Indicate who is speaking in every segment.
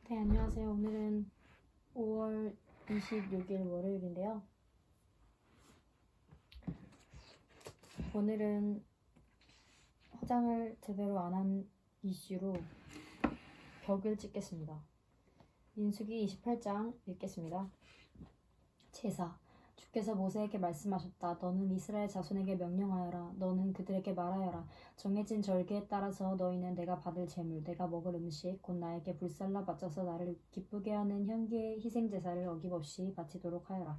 Speaker 1: 네, 안녕하세요. 오늘은 5월 26일 월요일인데요. 오늘은 화장을 제대로 안 한 이슈로 벽을 찍겠습니다. 민수기 28장 읽겠습니다. 제사. 주께서 모세에게 말씀하셨다. 너는 이스라엘 자손에게 명령하여라. 너는 그들에게 말하여라. 정해진 절기에 따라서 너희는 내가 받을 제물, 내가 먹을 음식, 곧 나에게 불살라 바쳐서 나를 기쁘게 하는 향기의 희생제사를 어김없이 바치도록 하여라.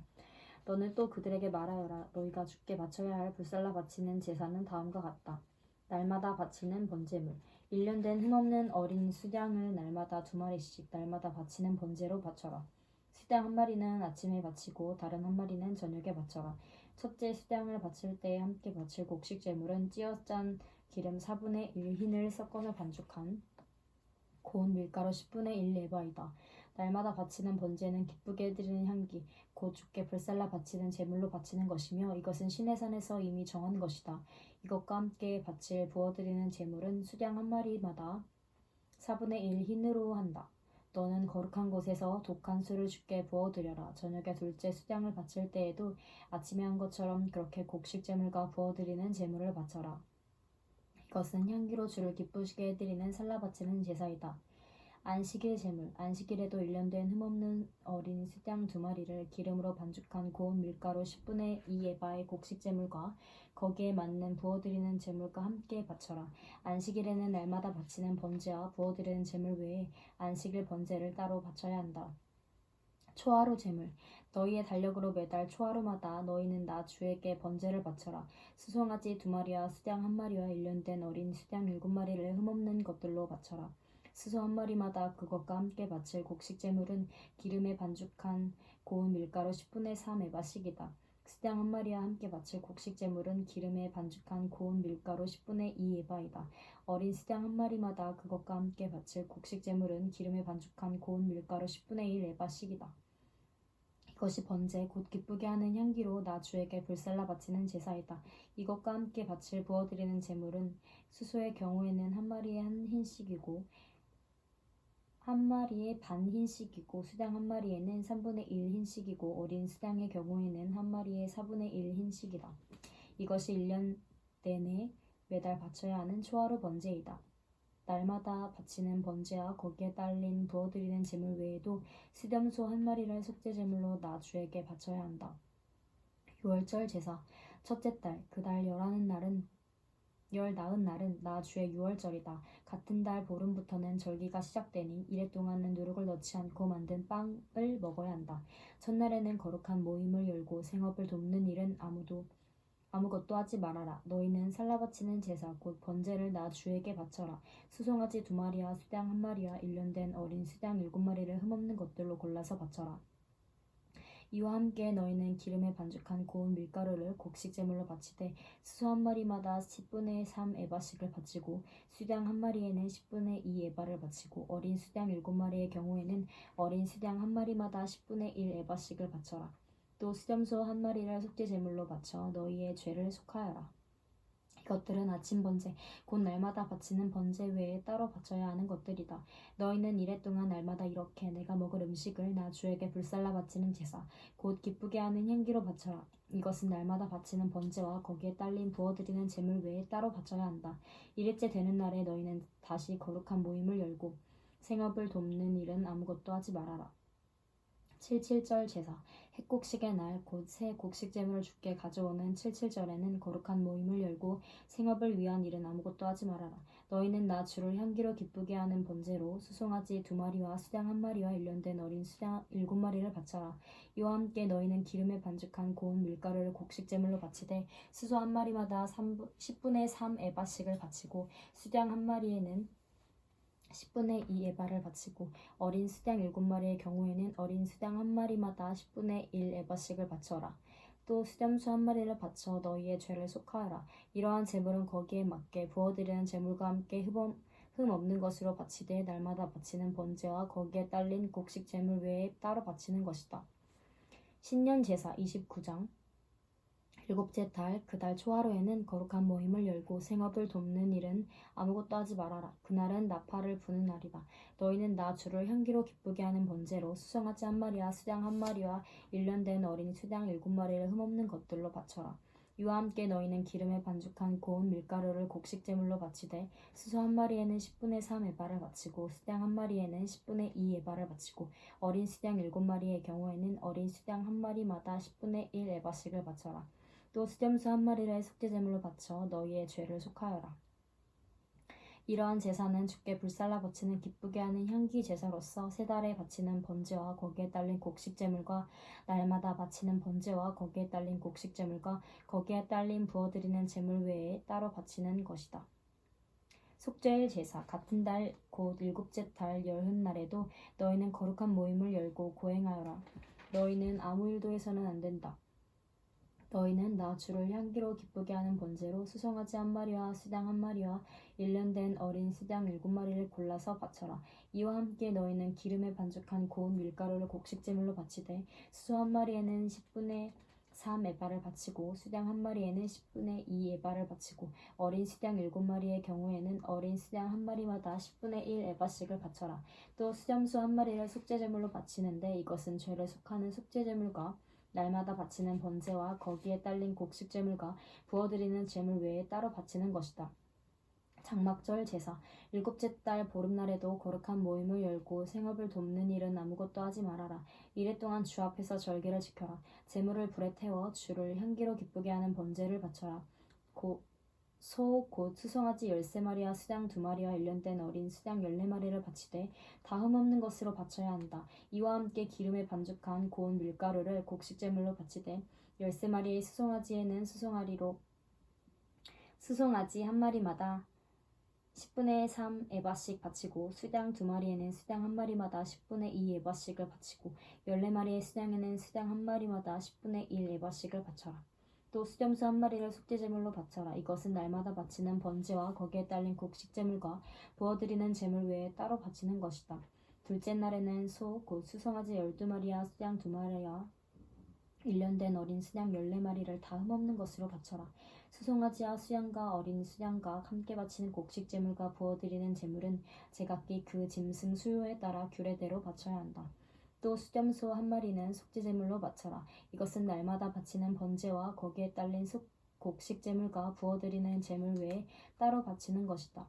Speaker 1: 너는 또 그들에게 말하여라. 너희가 주께 바쳐야 할 불살라 바치는 제사는 다음과 같다. 날마다 바치는 번제물, 1년 된 흠없는 어린 수양을 날마다 2마리씩 날마다 바치는 번제로 바쳐라. 수양 한 마리는 아침에 바치고 다른 한 마리는 저녁에 바쳐라. 첫째 수양을 바칠 때에 함께 바칠 곡식 제물은 찌어 짠 기름 4분의 1 흰을 섞어서 반죽한 고운 밀가루 10분의 1 에바이다. 날마다 바치는 번제는 기쁘게 드리는 향기, 곧 주께 불살라 바치는 제물로 바치는 것이며 이것은 신의 산에서 이미 정한 것이다. 이것과 함께 바칠 부어드리는 제물은 수양 한 마리마다 4분의 1 흰으로 한다. 너는 거룩한 곳에서 독한 술을 주께 부어드려라. 저녁에 둘째 수양을 바칠 때에도 아침에 한 것처럼 그렇게 곡식 제물과 부어드리는 제물을 바쳐라. 이것은 향기로 주를 기쁘시게 해드리는 살라 바치는 제사이다. 안식일 제물. 안식일에도 1년 된 흠없는 어린 수양 2마리를 기름으로 반죽한 고운 밀가루 10분의 2 에바의 곡식 제물과 거기에 맞는 부어드리는 제물과 함께 바쳐라. 안식일에는 날마다 바치는 번제와 부어드리는 제물 외에 안식일 번제를 따로 바쳐야 한다. 초하루 제물. 너희의 달력으로 매달 초하루마다 너희는 나 주에게 번제를 바쳐라. 수송아지 2마리와 수양 1마리와 1년 된 어린 수양 7마리를 흠없는 것들로 바쳐라. 수소 한 마리마다 그것과 함께 바칠 곡식 제물은 기름에 반죽한 고운 밀가루 10분의 3 에바씩이다. 수양 한 마리와 함께 바칠 곡식 제물은 기름에 반죽한 고운 밀가루 10분의 2 에바이다. 어린 수양 한 마리마다 그것과 함께 바칠 곡식 제물은 기름에 반죽한 고운 밀가루 10분의 1 에바씩이다. 이것이 번제 곧 기쁘게 하는 향기로 나 주에게 불살라 바치는 제사이다. 이것과 함께 바칠 부어드리는 제물은 수소의 경우에는 한 마리에 한 흰씩이고 한 마리에 반 흰씩이고 수양 한 마리에는 3분의 1 흰씩이고 어린 수양의 경우에는 한 마리에 4분의 1 흰씩이다. 이것이 1년 내내 매달 바쳐야 하는 초하루 번제이다. 날마다 바치는 번제와 거기에 딸린 부어드리는 제물 외에도 수렴소 한 마리를 속죄 제물로 나 주에게 바쳐야 한다. 유월절 제사. 첫째 달 그 달 열 나은 날은 나 주의 유월절이다. 같은 달 보름부터는 절기가 시작되니 이래 동안은 누룩을 넣지 않고 만든 빵을 먹어야 한다. 첫날에는 거룩한 모임을 열고 생업을 돕는 일은 아무것도 하지 말아라. 너희는 살라 바치는 제사 곧 번제를 나 주에게 바쳐라. 수송아지 2마리와 수양 1마리와 1년 된 어린 수양 7마리를 흠없는 것들로 골라서 바쳐라. 이와 함께 너희는 기름에 반죽한 고운 밀가루를 곡식 제물로 바치되 수소 한 마리마다 10분의 3 에바씩을 바치고 수양 한 마리에는 10분의 2 에바를 바치고 어린 수양 7마리의 경우에는 어린 수양 한 마리마다 10분의 1 에바씩을 바쳐라. 또 수렴소 한 마리를 속죄 제물로 바쳐 너희의 죄를 속하여라. 이것들은 아침 번제, 곧 날마다 바치는 번제 외에 따로 바쳐야 하는 것들이다. 너희는 이래 동안 날마다 이렇게 내가 먹을 음식을 나 주에게 불살라 바치는 제사, 곧 기쁘게 하는 향기로 바쳐라. 이것은 날마다 바치는 번제와 거기에 딸린 부어드리는 제물 외에 따로 바쳐야 한다. 1일째 되는 날에 너희는 다시 거룩한 모임을 열고 생업을 돕는 일은 아무것도 하지 말아라. 77절 제사. 핵곡식의 날 곧 새 곡식 제물을 주께 가져오는 77절에는 거룩한 모임을 열고 생업을 위한 일은 아무것도 하지 말아라. 너희는 나 주를 향기로 기쁘게 하는 번제로 수송아지 2마리와 수양 1마리와 1년 된 어린 수양 7마리를 바쳐라. 이와 함께 너희는 기름에 반죽한 고운 밀가루를 곡식 제물로 바치되 수소 한 마리마다 10분의 3 에바씩을 바치고 수양 한 마리에는 10분의 2 에바를 바치고 어린 수양 7마리의 경우에는 어린 수양 한 마리마다 10분의 1 에바씩을 바쳐라. 또 수렴소 한 마리를 바쳐 너희의 죄를 속하여라. 이러한 제물은 거기에 맞게 부어드리는 제물과 함께 흠 없는 것으로 바치되 날마다 바치는 번제와 거기에 딸린 곡식 제물 외에 따로 바치는 것이다. 신년 제사 29장 일곱째 달 그 달 초하루에는 거룩한 모임을 열고 생업을 돕는 일은 아무것도 하지 말아라. 그날은 나팔을 부는 날이다. 너희는 나 주를 향기로 기쁘게 하는 번제로 수송아지 한 마리와 수양 한 마리와 1년 된 어린 수양 7마리를 흠없는 것들로 바쳐라. 이와 함께 너희는 기름에 반죽한 고운 밀가루를 곡식제물로 바치되 수소 한 마리에는 10분의 3 에바를 바치고 수양 한 마리에는 10분의 2 에바를 바치고 어린 수양 7마리의 경우에는 어린 수양 한 마리마다 10분의 1 에바씩을 바쳐라. 또 수렴수 한 마리를 속죄제물로 바쳐 너희의 죄를 속하여라. 이러한 제사는 주께 불살라 바치는 기쁘게 하는 향기 제사로서 세 달에 바치는 번제와 거기에 딸린 곡식제물과 날마다 바치는 번제와 거기에 딸린 곡식제물과 거기에 딸린 부어드리는 제물 외에 따로 바치는 것이다. 속죄일 제사 같은 달 곧 일곱째 달 열흔날에도 너희는 거룩한 모임을 열고 고행하여라. 너희는 아무 일도 해서는 안 된다. 너희는 나 주를 향기로 기쁘게 하는 번제로 수송아지 한 마리와 수양 한 마리와 1년 된 어린 수양 7마리를 골라서 바쳐라. 이와 함께 너희는 기름에 반죽한 고운 밀가루를 곡식제물로 바치되 수소 한 마리에는 10분의 3 에바를 바치고 수양 한 마리에는 10분의 2 에바를 바치고 어린 수양 7마리의 경우에는 어린 수양 한 마리마다 10분의 1 에바씩을 바쳐라. 또 수염수 한 마리를 속죄제물로 바치는데 이것은 죄를 속하는 속죄제물과 날마다 바치는 번제와 거기에 딸린 곡식제물과 부어드리는 제물 외에 따로 바치는 것이다. 장막절 제사 일곱째 달 보름날에도 거룩한 모임을 열고 생업을 돕는 일은 아무것도 하지 말아라. 이래 동안 주 앞에서 절기를 지켜라. 제물을 불에 태워 주를 향기로 기쁘게 하는 번제를 바쳐라. 소 곧 수송아지 13마리와 수양 2마리와 1년 된 어린 수양 14마리를 바치되 다 흠없는 것으로 바쳐야 한다. 이와 함께 기름에 반죽한 고운 밀가루를 곡식제물로 바치되 13마리의 수송아지에는 수송아지 한 마리마다 10분의 3 에바씩 바치고 수양 2마리에는 수양 한 마리마다 10분의 2 에바씩을 바치고 14마리의 수양에는 수양 한 마리마다 10분의 1 에바씩을 바쳐라. 또 수렴수 한 마리를 속죄제물로 바쳐라. 이것은 날마다 바치는 번제와 거기에 딸린 곡식제물과 부어드리는 제물 외에 따로 바치는 것이다. 둘째 날에는 소 곧 수송아지 12마리와 수양 2마리와 1년 된 어린 수양 14마리를 다 흠없는 것으로 바쳐라. 수송아지와 수양과 어린 수양과 함께 바치는 곡식제물과 부어드리는 제물은 제각기 그 짐승 수요에 따라 규례대로 바쳐야 한다. 또 수렴소 한 마리는 속죄제물로 바쳐라. 이것은 날마다 바치는 번제와 거기에 딸린 곡식제물과 부어드리는 제물 외에 따로 바치는 것이다.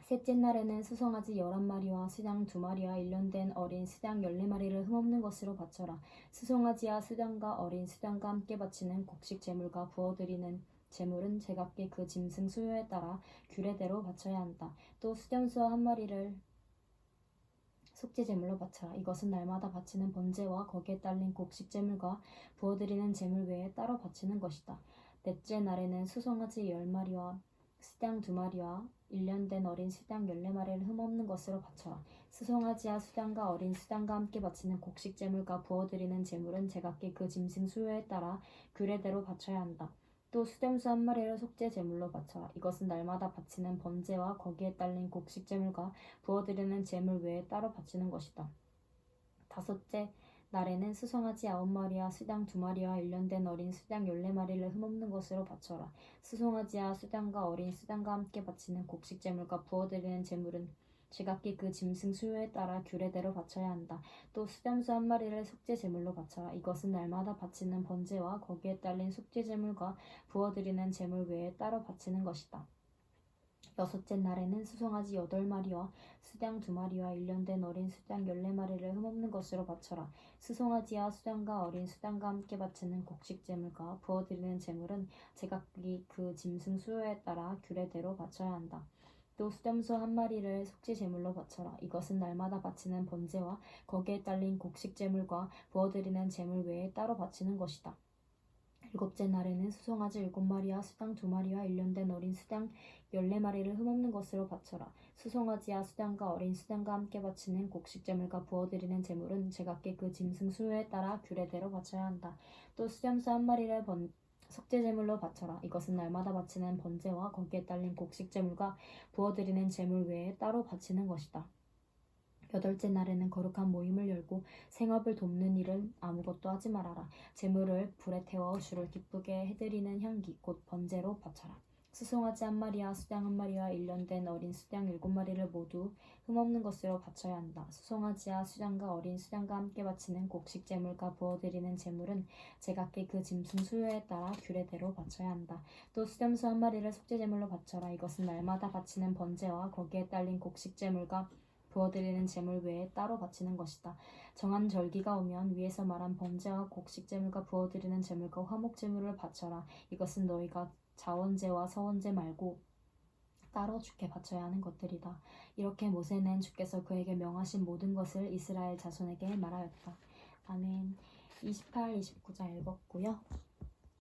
Speaker 1: 셋째 날에는 수송아지 11마리와 수양 2마리와 1년 된 어린 수양 14마리를 흠없는 것으로 바쳐라. 수송아지와 수양과 어린 수양과 함께 바치는 곡식제물과 부어드리는 제물은 제각기 그 짐승 수요에 따라 규례대로 바쳐야 한다. 또 수렴소 한 마리를 속죄제물로 바쳐라. 이것은 날마다 바치는 번제와 거기에 딸린 곡식제물과 부어드리는 제물 외에 따로 바치는 것이다. 넷째 날에는 수송아지 10마리와 수양 2마리와 1년 된 어린 수양 14마리를 흠없는 것으로 바쳐라. 수송아지와 수양과 어린 수양과 함께 바치는 곡식제물과 부어드리는 제물은 제각기 그 짐승 수요에 따라 규례대로 바쳐야 한다. 또 수렴수 한 마리를 속죄제물로 바쳐라. 이것은 날마다 바치는 번제와 거기에 딸린 곡식제물과 부어드리는 제물 외에 따로 바치는 것이다. 다섯째 날에는 수송아지 9마리와 수양 2마리와 1년 된 어린 수양 14마리를 흠없는 것으로 바쳐라. 수송아지와 수양과 어린 수양과 함께 바치는 곡식제물과 부어드리는 제물은 제각기 그 짐승 수요에 따라 규례대로 바쳐야 한다. 또 수렴수 한 마리를 속죄제물로 바쳐라. 이것은 날마다 바치는 번제와 거기에 딸린 속죄제물과 부어드리는 제물 외에 따로 바치는 것이다. 여섯째 날에는 수송아지 8마리와 수양 2마리와 1년 된 어린 수양 14마리를 흠없는 것으로 바쳐라. 수송아지와 수양과 어린 수양과 함께 바치는 곡식제물과 부어드리는 제물은 제각기 그 짐승 수요에 따라 규례대로 바쳐야 한다. 또 수렴소 한 마리를 속죄제물로 바쳐라. 이것은 날마다 바치는 번제와 거기에 딸린 곡식제물과 부어드리는 제물 외에 따로 바치는 것이다. 일곱째 날에는 수송아지 7마리와 수양 2마리와 1년 된 어린 수양 14마리를 흠없는 것으로 바쳐라. 수송아지와 수양과 어린 수양과 함께 바치는 곡식제물과 부어드리는 제물은 제각기 그 짐승 수요에 따라 규례대로 바쳐야 한다. 또 수렴수 한 마리를 속죄제물로 바쳐라. 이것은 날마다 바치는 번제와 거기에 딸린 곡식제물과 부어드리는 제물 외에 따로 바치는 것이다. 8째 날에는 거룩한 모임을 열고 생업을 돕는 일은 아무것도 하지 말아라. 재물을 불에 태워 주를 기쁘게 해드리는 향기 곧 번제로 바쳐라. 수송아지 1마리와 수양 1마리와 1년 된 어린 수양 7마리를 모두 흠없는 것으로 바쳐야 한다. 수송아지와 수양과 어린 수양과 함께 바치는 곡식 제물과 부어드리는 제물은 제각기 그 짐승 수요에 따라 규례대로 바쳐야 한다. 또 수염소 1마리를 속죄 제물로 바쳐라. 이것은 날마다 바치는 번제와 거기에 딸린 곡식 제물과 부어드리는 제물 외에 따로 바치는 것이다. 정한 절기가 오면 위에서 말한 번제와 곡식 제물과 부어드리는 제물과 화목 제물을 바쳐라. 이것은 너희가 자원제와 서원제 말고 따로 주께 바쳐야 하는 것들이다. 이렇게 모세는 주께서 그에게 명하신 모든 것을 이스라엘 자손에게 말하였다. 아멘. 28, 29장 읽었고요.